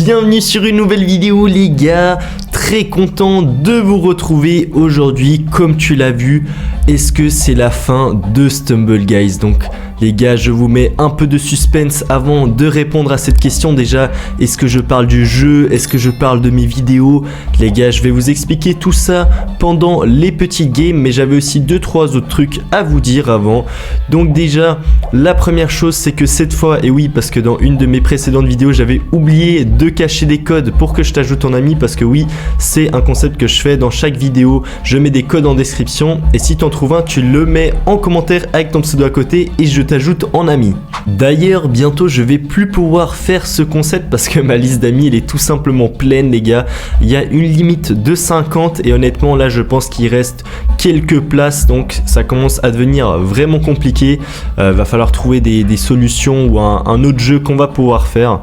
Bienvenue sur une nouvelle vidéo les gars, très content de vous retrouver aujourd'hui. Comme tu l'as vu, est-ce que c'est la fin de Stumble Guys? Donc les gars, je vous mets un peu de suspense avant de répondre à cette question. Déjà, est-ce que je parle du jeu? Est-ce que je parle de mes vidéos? Les gars, je vais vous expliquer tout ça pendant les petits games, mais j'avais aussi 2-3 autres trucs à vous dire avant. Donc déjà, la première chose, c'est que cette fois, et oui, parce que dans une de mes précédentes vidéos, j'avais oublié de cacher des codes pour que je t'ajoute en ami, parce que oui, c'est un concept que je fais dans chaque vidéo. Je mets des codes en description, et si tu en trouves un, tu le mets en commentaire avec ton pseudo à côté, et je t'ajoute en ami. D'ailleurs, bientôt, je vais plus pouvoir faire ce concept parce que ma liste d'amis, elle est tout simplement pleine, les gars. Il y a une limite de 50 et honnêtement, là, je pense qu'il reste quelques places, donc ça commence à devenir vraiment compliqué. Va falloir trouver des solutions ou un autre jeu qu'on va pouvoir faire.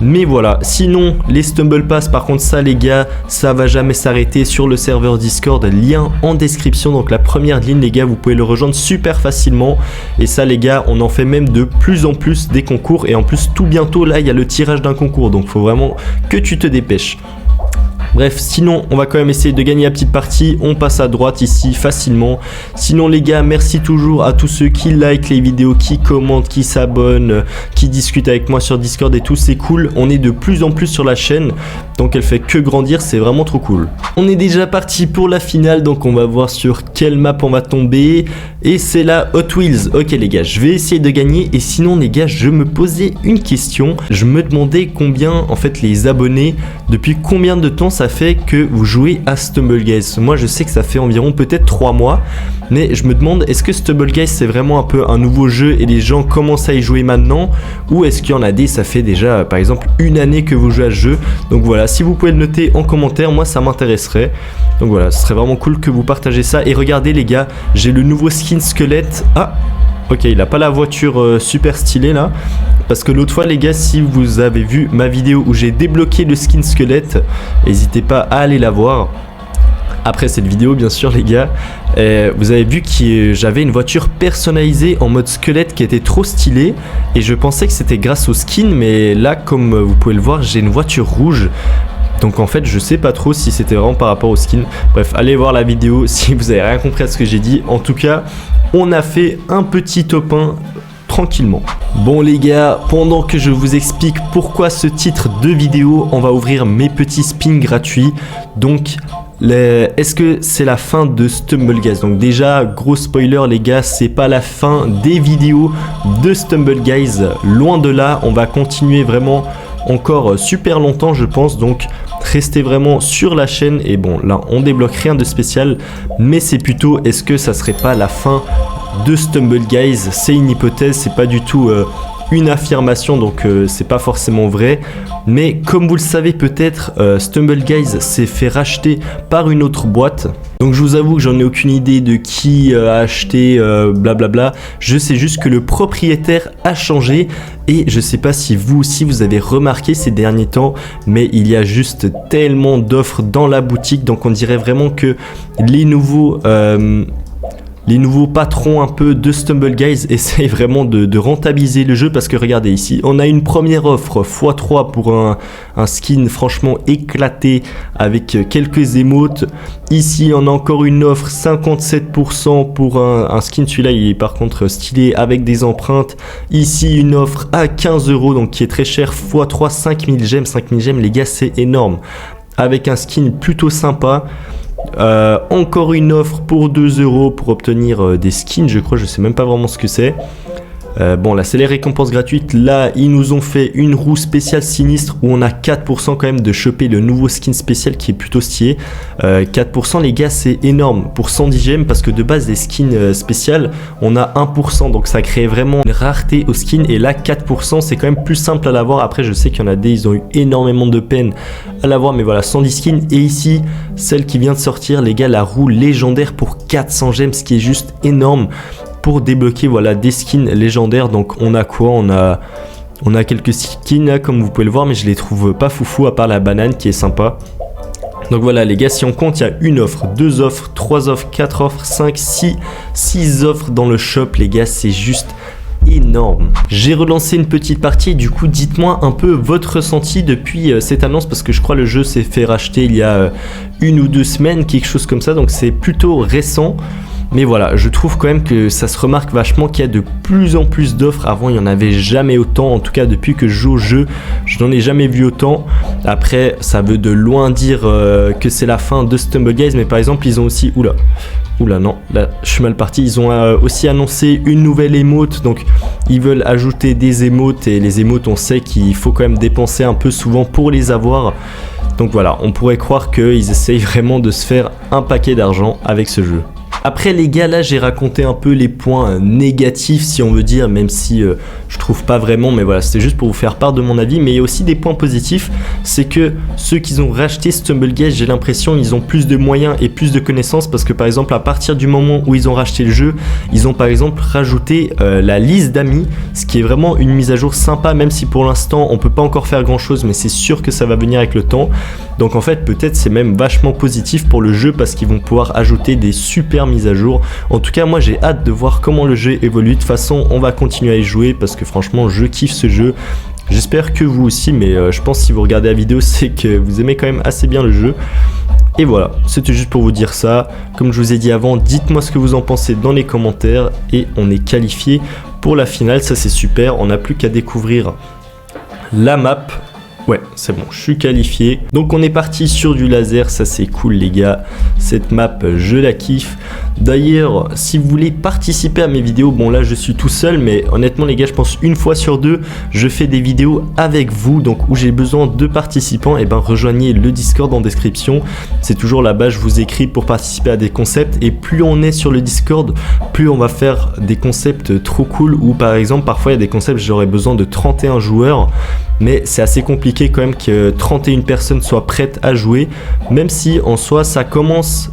Mais voilà, sinon, les Stumble Pass, par contre, ça, les gars, ça va jamais s'arrêter sur le serveur Discord. Lien en description, donc la première ligne, les gars, vous pouvez le rejoindre super facilement. Et ça, les gars, on en fait même de plus en plus des concours. Et en plus, tout bientôt, là, il y a le tirage d'un concours. Donc, il faut vraiment que tu te dépêches. Bref, sinon, on va quand même essayer de gagner la petite partie. On passe à droite ici facilement. Sinon, les gars, merci toujours à tous ceux qui like les vidéos, qui commentent, qui s'abonnent, qui discutent avec moi sur Discord et tout. C'est cool. On est de plus en plus sur la chaîne. Donc, elle fait que grandir. C'est vraiment trop cool. On est déjà parti pour la finale. Donc, on va voir sur quelle map on va tomber. Et c'est la Hot Wheels. Ok, les gars, je vais essayer de gagner. Et sinon, les gars, je me posais une question. Je me demandais combien, en fait, les abonnés, depuis combien de temps ça fait que vous jouez à Stumble Guys. Moi je sais que ça fait environ peut-être 3 mois, mais je me demande, est-ce que Stumble Guys c'est vraiment un peu un nouveau jeu et les gens commencent à y jouer maintenant, ou est-ce qu'il y en a des, ça fait déjà par exemple une année que vous jouez à ce jeu. Donc voilà, si vous pouvez le noter en commentaire, moi ça m'intéresserait. Donc voilà, ce serait vraiment cool que vous partagez ça. Et regardez les gars, j'ai le nouveau skin squelette. Ah ok, il a pas la voiture super stylée là. Parce que l'autre fois les gars, si vous avez vu ma vidéo où j'ai débloqué le skin squelette, n'hésitez pas à aller la voir. Après cette vidéo bien sûr les gars, vous avez vu que j'avais une voiture personnalisée en mode squelette qui était trop stylée. Et je pensais que c'était grâce au skin, mais là comme vous pouvez le voir, j'ai une voiture rouge. Donc en fait je sais pas trop si c'était vraiment par rapport au skin. Bref, allez voir la vidéo si vous avez rien compris à ce que j'ai dit. En tout cas, on a fait un petit top 1 tranquillement. Bon les gars, pendant que je vous explique pourquoi ce titre de vidéo, on va ouvrir mes petits spins gratuits. Donc est-ce que c'est la fin de Stumble Guys? Donc déjà, gros spoiler les gars, c'est pas la fin des vidéos de Stumble Guys. Loin de là, on va continuer vraiment encore super longtemps je pense. Donc restez vraiment sur la chaîne. Et bon là on débloque rien de spécial, mais c'est plutôt, est-ce que ça serait pas la fin de Stumble Guys? C'est une hypothèse, c'est pas du tout une affirmation, donc c'est pas forcément vrai. Mais comme vous le savez peut-être, Stumble Guys s'est fait racheter par une autre boîte. Donc je vous avoue que j'en ai aucune idée de qui a acheté blablabla. Je sais juste que le propriétaire a changé. Et je sais pas si vous aussi vous avez remarqué ces derniers temps, mais il y a juste tellement d'offres dans la boutique. Donc on dirait vraiment que les nouveaux patrons un peu de Stumble Guys essayent vraiment de rentabiliser le jeu. Parce que regardez ici, on a une première offre x3 pour un skin franchement éclaté avec quelques émotes. Ici on a encore une offre 57% pour un skin, celui-là il est par contre stylé avec des empreintes. Ici une offre à 15 €, donc qui est très cher, x3 5000 gemmes. 5000 gemmes les gars, c'est énorme, avec un skin plutôt sympa. Encore une offre pour 2 € pour obtenir des skins, je crois, je sais même pas vraiment ce que c'est. Bon là c'est les récompenses gratuites. Là ils nous ont fait une roue spéciale sinistre où on a 4% quand même de choper le nouveau skin spécial qui est plutôt stylé. 4% les gars, c'est énorme pour 110 gemmes, parce que de base les skins spéciales on a 1%, donc ça crée vraiment une rareté au skin. Et là 4% c'est quand même plus simple à l'avoir. Après je sais qu'il y en a des, ils ont eu énormément de peine à l'avoir, mais voilà, 110 skins. Et ici celle qui vient de sortir les gars, la roue légendaire pour 400 gemmes, ce qui est juste énorme. Pour débloquer voilà des skins légendaires. Donc on a quoi, on a quelques skins là, comme vous pouvez le voir, mais je les trouve pas foufou à part la banane qui est sympa. Donc voilà les gars, si on compte, il y a une offre, 2 offres, 3 offres, 4 offres, 5, 6 offres dans le shop les gars. C'est juste énorme. J'ai relancé une petite partie et du coup dites-moi un peu votre ressenti depuis cette annonce parce que je crois le jeu s'est fait racheter il y a 1 ou 2 semaines, quelque chose comme ça, donc c'est plutôt récent. Mais voilà, je trouve quand même que ça se remarque vachement qu'il y a de plus en plus d'offres. Avant, il n'y en avait jamais autant. En tout cas, depuis que je joue au jeu, je n'en ai jamais vu autant. Après, ça veut de loin dire que c'est la fin de Stumble Guys. Mais par exemple, ils ont aussi... Oula, non, là, je suis mal parti. Ils ont aussi annoncé une nouvelle émote. Donc, ils veulent ajouter des émotes. Et les émotes, on sait qu'il faut quand même dépenser un peu souvent pour les avoir. Donc voilà, on pourrait croire qu'ils essayent vraiment de se faire un paquet d'argent avec ce jeu. Après les gars, là j'ai raconté un peu les points négatifs si on veut dire, même si je trouve pas vraiment, mais voilà, c'était juste pour vous faire part de mon avis. Mais il y a aussi des points positifs, c'est que ceux qui ont racheté Stumble Guys, j'ai l'impression ils ont plus de moyens et plus de connaissances, parce que par exemple à partir du moment où ils ont racheté le jeu, ils ont par exemple rajouté la liste d'amis, ce qui est vraiment une mise à jour sympa, même si pour l'instant on peut pas encore faire grand chose, mais c'est sûr que ça va venir avec le temps. Donc en fait peut-être c'est même vachement positif pour le jeu parce qu'ils vont pouvoir ajouter des super mises à jour. En tout cas moi j'ai hâte de voir comment le jeu évolue. De toute façon on va continuer à y jouer parce que franchement je kiffe ce jeu. J'espère que vous aussi, mais je pense que si vous regardez la vidéo c'est que vous aimez quand même assez bien le jeu. Et voilà, c'était juste pour vous dire ça. Comme je vous ai dit avant, dites-moi ce que vous en pensez dans les commentaires. Et on est qualifié pour la finale, ça c'est super. On n'a plus qu'à découvrir la map. Ouais, c'est bon, je suis qualifié. Donc on est parti sur du laser, ça c'est cool les gars. Cette map, je la kiffe. D'ailleurs, si vous voulez participer à mes vidéos, bon là je suis tout seul, mais honnêtement les gars, je pense 1 fois sur 2, je fais des vidéos avec vous, donc où j'ai besoin de participants, et ben rejoignez le Discord en description. C'est toujours là-bas, je vous écris pour participer à des concepts, et plus on est sur le Discord, plus on va faire des concepts trop cool, ou par exemple, parfois il y a des concepts, j'aurais besoin de 31 joueurs, mais c'est assez compliqué quand même que 31 personnes soient prêtes à jouer, même si en soi ça commence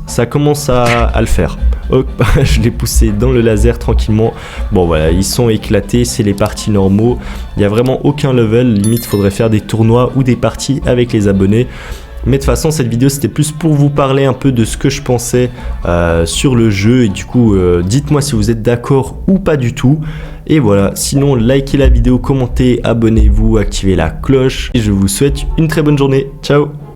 à le faire. Hop, je l'ai poussé dans le laser tranquillement. Bon voilà, ils sont éclatés, c'est les parties normaux. Il n'y a vraiment aucun level, limite faudrait faire des tournois ou des parties avec les abonnés. Mais de toute façon cette vidéo c'était plus pour vous parler un peu de ce que je pensais sur le jeu. Et du coup dites-moi si vous êtes d'accord ou pas du tout. Et voilà, sinon likez la vidéo, commentez, abonnez-vous, activez la cloche. Et je vous souhaite une très bonne journée. Ciao!